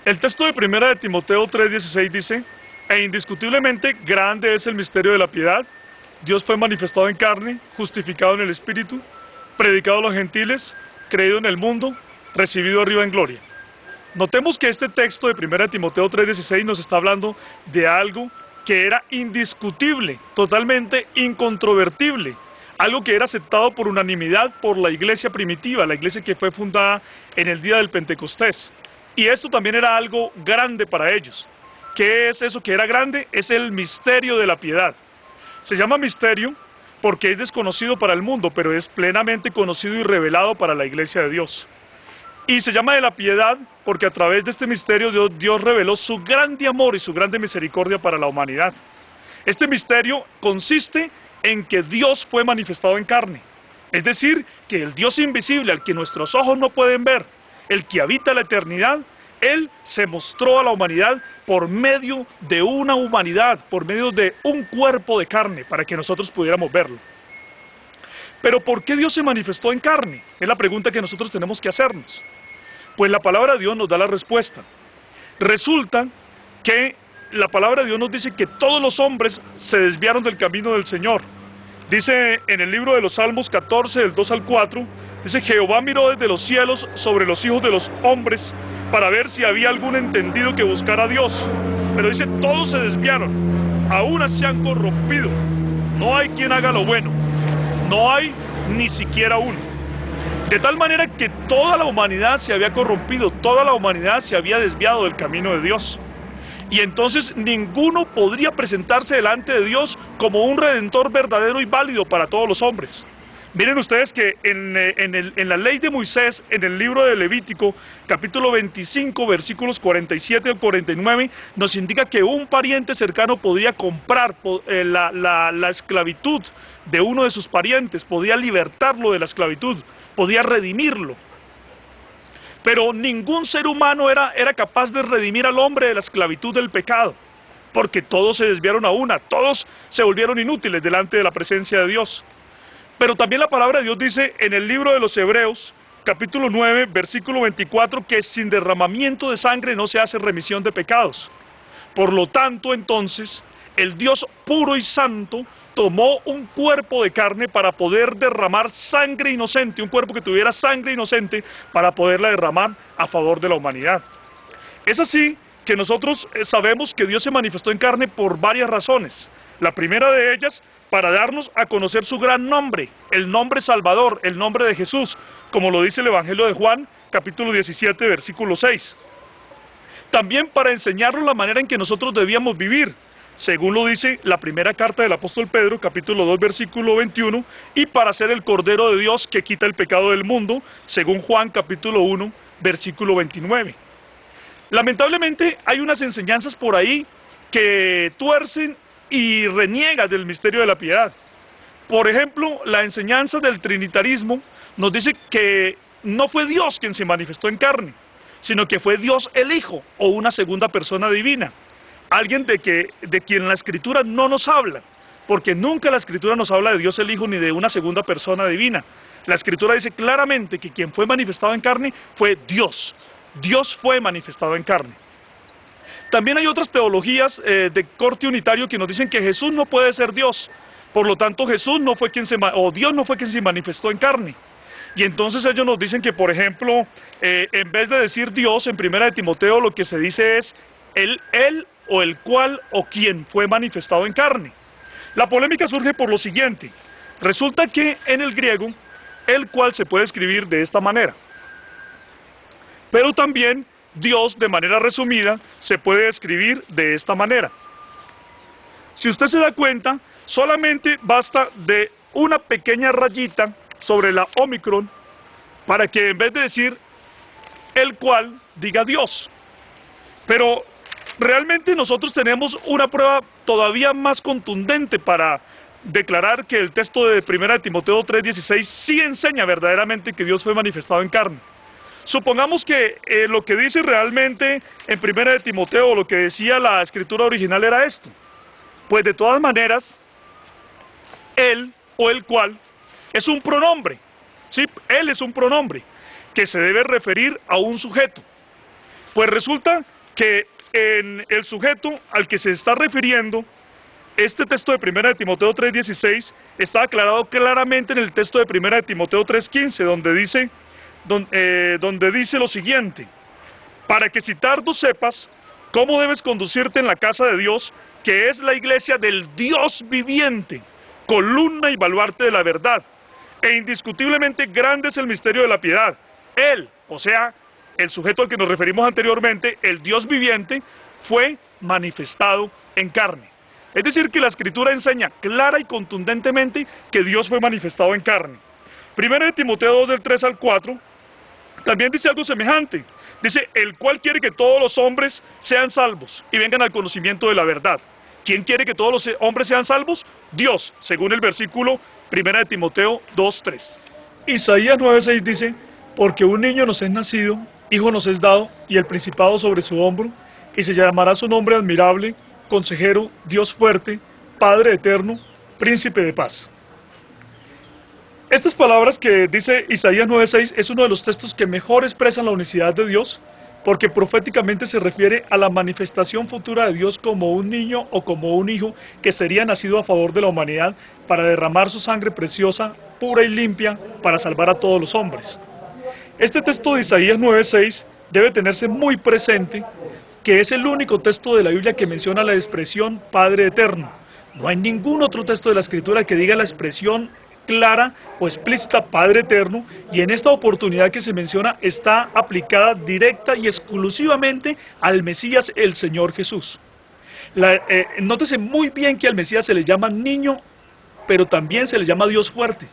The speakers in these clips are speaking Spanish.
El texto de primera de Timoteo 3:16 dice: e indiscutiblemente grande es el misterio de la piedad. Dios fue manifestado en carne, justificado en el Espíritu, predicado a los gentiles, creído en el mundo, recibido arriba en gloria. Notemos que este texto de primera de Timoteo 3:16 nos está hablando de algo que era indiscutible, totalmente incontrovertible, algo que era aceptado por unanimidad por la iglesia primitiva, la iglesia que fue fundada en el día del Pentecostés. Y esto también era algo grande para ellos. ¿Qué es eso que era grande? Es el misterio de la piedad. Se llama misterio porque es desconocido para el mundo, pero es plenamente conocido y revelado para la iglesia de Dios. Y se llama de la piedad porque a través de este misterio Dios reveló su grande amor y su grande misericordia para la humanidad. Este misterio consiste en que Dios fue manifestado en carne. Es decir, que el Dios invisible, al que nuestros ojos no pueden ver, el que habita la eternidad, Él se mostró a la humanidad por medio de una humanidad, por medio de un cuerpo de carne, para que nosotros pudiéramos verlo. Pero ¿por qué Dios se manifestó en carne? Es la pregunta que nosotros tenemos que hacernos. Pues la palabra de Dios nos da la respuesta. Resulta que la palabra de Dios nos dice que todos los hombres se desviaron del camino del Señor. Dice en el libro de los Salmos 14, del 2 al 4, dice: Jehová miró desde los cielos sobre los hijos de los hombres para ver si había algún entendido que buscara a Dios. Pero dice, todos se desviaron, aún se han corrompido. No hay quien haga lo bueno, no hay ni siquiera uno. De tal manera que toda la humanidad se había corrompido, toda la humanidad se había desviado del camino de Dios. Y entonces ninguno podría presentarse delante de Dios como un redentor verdadero y válido para todos los hombres. Miren ustedes que en la ley de Moisés, en el libro de Levítico, capítulo 25, versículos 47 al 49, nos indica que un pariente cercano podía comprar la esclavitud de uno de sus parientes, podía libertarlo de la esclavitud, podía redimirlo. Pero ningún ser humano era capaz de redimir al hombre de la esclavitud del pecado, porque todos se desviaron a una, todos se volvieron inútiles delante de la presencia de Dios. Pero también la palabra de Dios dice en el libro de los Hebreos, capítulo 9, versículo 24, que sin derramamiento de sangre no se hace remisión de pecados. Por lo tanto, entonces, el Dios puro y santo tomó un cuerpo de carne para poder derramar sangre inocente, un cuerpo que tuviera sangre inocente para poderla derramar a favor de la humanidad. Es así que nosotros sabemos que Dios se manifestó en carne por varias razones. La primera de ellas, para darnos a conocer su gran nombre, el nombre Salvador, el nombre de Jesús, como lo dice el Evangelio de Juan, capítulo 17, versículo 6. También para enseñarnos la manera en que nosotros debíamos vivir, según lo dice la primera carta del apóstol Pedro, capítulo 2, versículo 21, y para ser el Cordero de Dios que quita el pecado del mundo, según Juan, capítulo 1, versículo 29. Lamentablemente hay unas enseñanzas por ahí que tuercen y reniegan del misterio de la piedad. Por ejemplo, la enseñanza del trinitarismo nos dice que no fue Dios quien se manifestó en carne, sino que fue Dios el Hijo, o una segunda persona divina. Alguien de quien la Escritura no nos habla, porque nunca la Escritura nos habla de Dios el Hijo ni de una segunda persona divina. La Escritura dice claramente que quien fue manifestado en carne fue Dios. Dios fue manifestado en carne. También hay otras teologías de corte unitario que nos dicen que Jesús no puede ser Dios. Por lo tanto, Jesús no fue Dios no fue quien se manifestó en carne. Y entonces ellos nos dicen que, por ejemplo, en vez de decir Dios, en primera de Timoteo lo que se dice es él o el cual o quien fue manifestado en carne. La polémica surge por lo siguiente. Resulta que en el griego, el cual se puede escribir de esta manera. Pero también Dios, de manera resumida, se puede escribir de esta manera. Si usted se da cuenta, solamente basta de una pequeña rayita sobre la ómicron para que en vez de decir el cual, diga Dios. Pero realmente nosotros tenemos una prueba todavía más contundente para declarar que el texto de 1 Timoteo 3:16 sí enseña verdaderamente que Dios fue manifestado en carne. Supongamos que lo que dice realmente en 1 Timoteo, lo que decía la escritura original era esto. Pues de todas maneras, él o el cual es un pronombre, ¿sí? Él es un pronombre que se debe referir a un sujeto. Pues resulta que en el sujeto al que se está refiriendo este texto de 1 de Timoteo 3:16 está aclarado claramente en el texto de 1 de Timoteo 3:15, donde dice lo siguiente: para que si tardo sepas cómo debes conducirte en la casa de Dios, que es la iglesia del Dios viviente, columna y baluarte de la verdad, e indiscutiblemente grande es el misterio de la piedad. Él, o sea, el sujeto al que nos referimos anteriormente, el Dios viviente, fue manifestado en carne. Es decir, que la Escritura enseña clara y contundentemente que Dios fue manifestado en carne. 1 de Timoteo 2, del 3 al 4, también dice algo semejante. Dice, el cual quiere que todos los hombres sean salvos y vengan al conocimiento de la verdad. ¿Quién quiere que todos los hombres sean salvos? Dios, según el versículo 1 de Timoteo 2:3. Isaías 9:6 dice, porque un niño nos es nacido, hijo nos es dado, y el principado sobre su hombro, y se llamará su nombre admirable, consejero, Dios fuerte, Padre eterno, príncipe de paz. Estas palabras que dice Isaías 9:6 es uno de los textos que mejor expresan la unicidad de Dios, porque proféticamente se refiere a la manifestación futura de Dios como un niño o como un hijo que sería nacido a favor de la humanidad para derramar su sangre preciosa, pura y limpia, para salvar a todos los hombres. Este texto de Isaías 9:6 debe tenerse muy presente, que es el único texto de la Biblia que menciona la expresión Padre Eterno. No hay ningún otro texto de la Escritura que diga la expresión clara o explícita Padre Eterno, y en esta oportunidad que se menciona está aplicada directa y exclusivamente al Mesías, el Señor Jesús. Nótese muy bien que al Mesías se le llama niño, pero también se le llama Dios fuerte,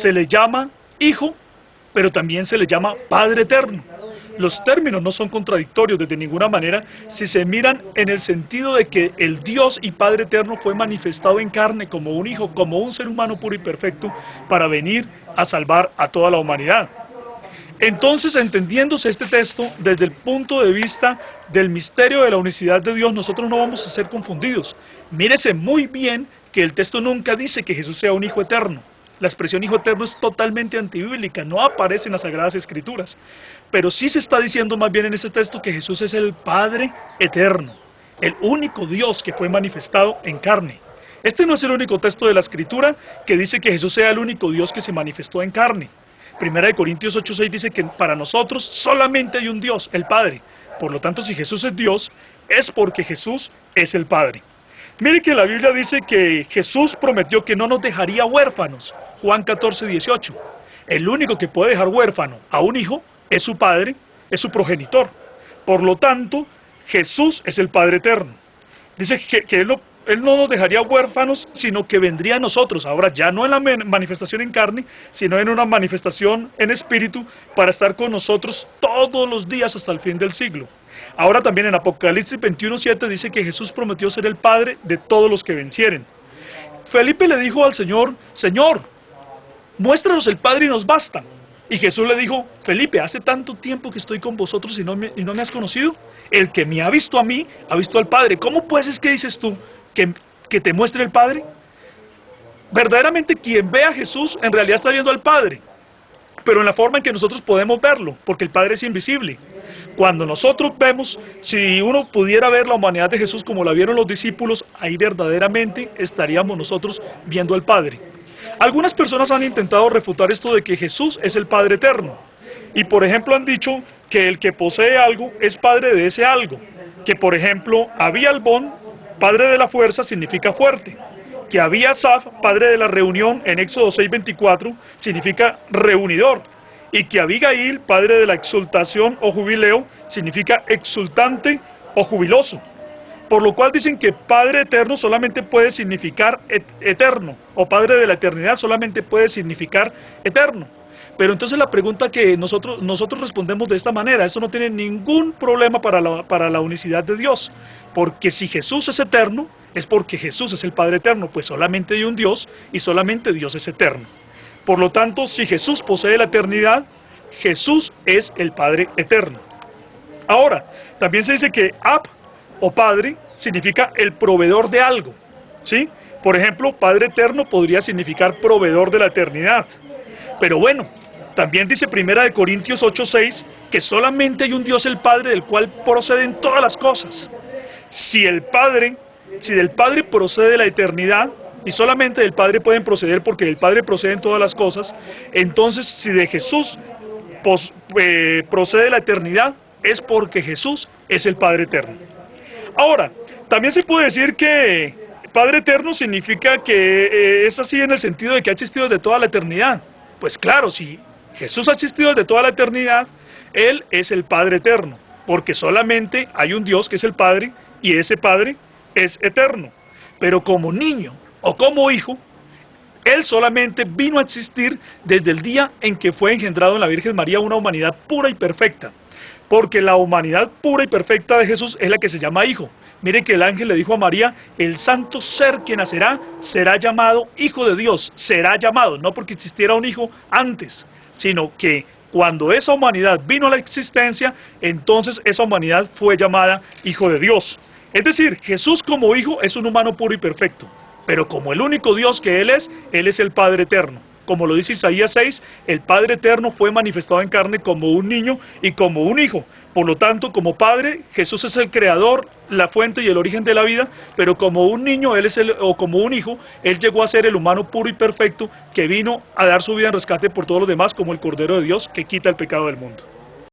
se le llama hijo, pero también se le llama Padre Eterno. Los términos no son contradictorios de ninguna manera si se miran en el sentido de que el Dios y Padre Eterno fue manifestado en carne como un hijo, como un ser humano puro y perfecto, para venir a salvar a toda la humanidad. Entonces, entendiéndose este texto desde el punto de vista del misterio de la unicidad de Dios, nosotros no vamos a ser confundidos. Mírese muy bien que el texto nunca dice que Jesús sea un hijo eterno. La expresión hijo eterno es totalmente antibíblica, no aparece en las Sagradas Escrituras. Pero sí se está diciendo más bien en este texto que Jesús es el Padre eterno, el único Dios que fue manifestado en carne. Este no es el único texto de la Escritura que dice que Jesús sea el único Dios que se manifestó en carne. 1 de Corintios 8:6 dice que para nosotros solamente hay un Dios, el Padre. Por lo tanto, si Jesús es Dios, es porque Jesús es el Padre. Mire que la Biblia dice que Jesús prometió que no nos dejaría huérfanos. Juan 14:18. El único que puede dejar huérfano a un hijo es su padre, es su progenitor. Por lo tanto, Jesús es el Padre eterno. Dice que Él no nos dejaría huérfanos, sino que vendría a nosotros. Ahora ya no en la manifestación en carne, sino en una manifestación en espíritu, para estar con nosotros todos los días hasta el fin del siglo. Ahora también en Apocalipsis 21:7 dice que Jesús prometió ser el Padre de todos los que vencieren. Felipe le dijo al Señor, Señor, muéstranos el Padre y nos basta. Y Jesús le dijo, Felipe, hace tanto tiempo que estoy con vosotros y no me has conocido. El que me ha visto a mí, ha visto al Padre. ¿Cómo pues es que dices tú que te muestre el Padre? Verdaderamente quien ve a Jesús en realidad está viendo al Padre, pero en la forma en que nosotros podemos verlo, porque el Padre es invisible. Cuando nosotros vemos, si uno pudiera ver la humanidad de Jesús como la vieron los discípulos, ahí verdaderamente estaríamos nosotros viendo al Padre. Algunas personas han intentado refutar esto de que Jesús es el Padre eterno, y por ejemplo han dicho que el que posee algo es padre de ese algo, que por ejemplo Abialbón, padre de la fuerza, significa fuerte, que Abiasaf, padre de la reunión, en Éxodo 6:24, significa reunidor, y que Abigail, padre de la exultación o jubileo, significa exultante o jubiloso. Por lo cual dicen que Padre eterno solamente puede significar eterno, o Padre de la eternidad solamente puede significar eterno. Pero entonces la pregunta que nosotros respondemos de esta manera, eso no tiene ningún problema para la unicidad de Dios, porque si Jesús es eterno, es porque Jesús es el Padre eterno, pues solamente hay un Dios y solamente Dios es eterno. Por lo tanto, si Jesús posee la eternidad, Jesús es el Padre eterno. Ahora, también se dice que Ab o Padre significa el proveedor de algo, ¿sí? Por ejemplo, Padre eterno podría significar proveedor de la eternidad. Pero bueno, también dice 1 de Corintios 8:6 que solamente hay un Dios el Padre del cual proceden todas las cosas. Si del Padre procede la eternidad, y solamente del Padre pueden proceder porque del Padre proceden todas las cosas, entonces si de Jesús procede la eternidad, es porque Jesús es el Padre eterno. Ahora, también se puede decir que Padre eterno significa que es así en el sentido de que ha existido desde toda la eternidad. Pues claro, si Jesús ha existido desde toda la eternidad, Él es el Padre eterno, porque solamente hay un Dios que es el Padre, y ese Padre es eterno. Pero como niño o como hijo, Él solamente vino a existir desde el día en que fue engendrado en la Virgen María una humanidad pura y perfecta, porque la humanidad pura y perfecta de Jesús es la que se llama hijo. Mire que el ángel le dijo a María, el santo ser que nacerá será llamado Hijo de Dios, será llamado, no porque existiera un hijo antes, sino que cuando esa humanidad vino a la existencia, entonces esa humanidad fue llamada Hijo de Dios. Es decir, Jesús como hijo es un humano puro y perfecto, pero como el único Dios que Él es el Padre eterno. Como lo dice Isaías 6, el Padre eterno fue manifestado en carne como un niño y como un hijo. Por lo tanto, como Padre, Jesús es el creador, la fuente y el origen de la vida, pero como un niño, o como un hijo, Él llegó a ser el humano puro y perfecto que vino a dar su vida en rescate por todos los demás, como el Cordero de Dios que quita el pecado del mundo.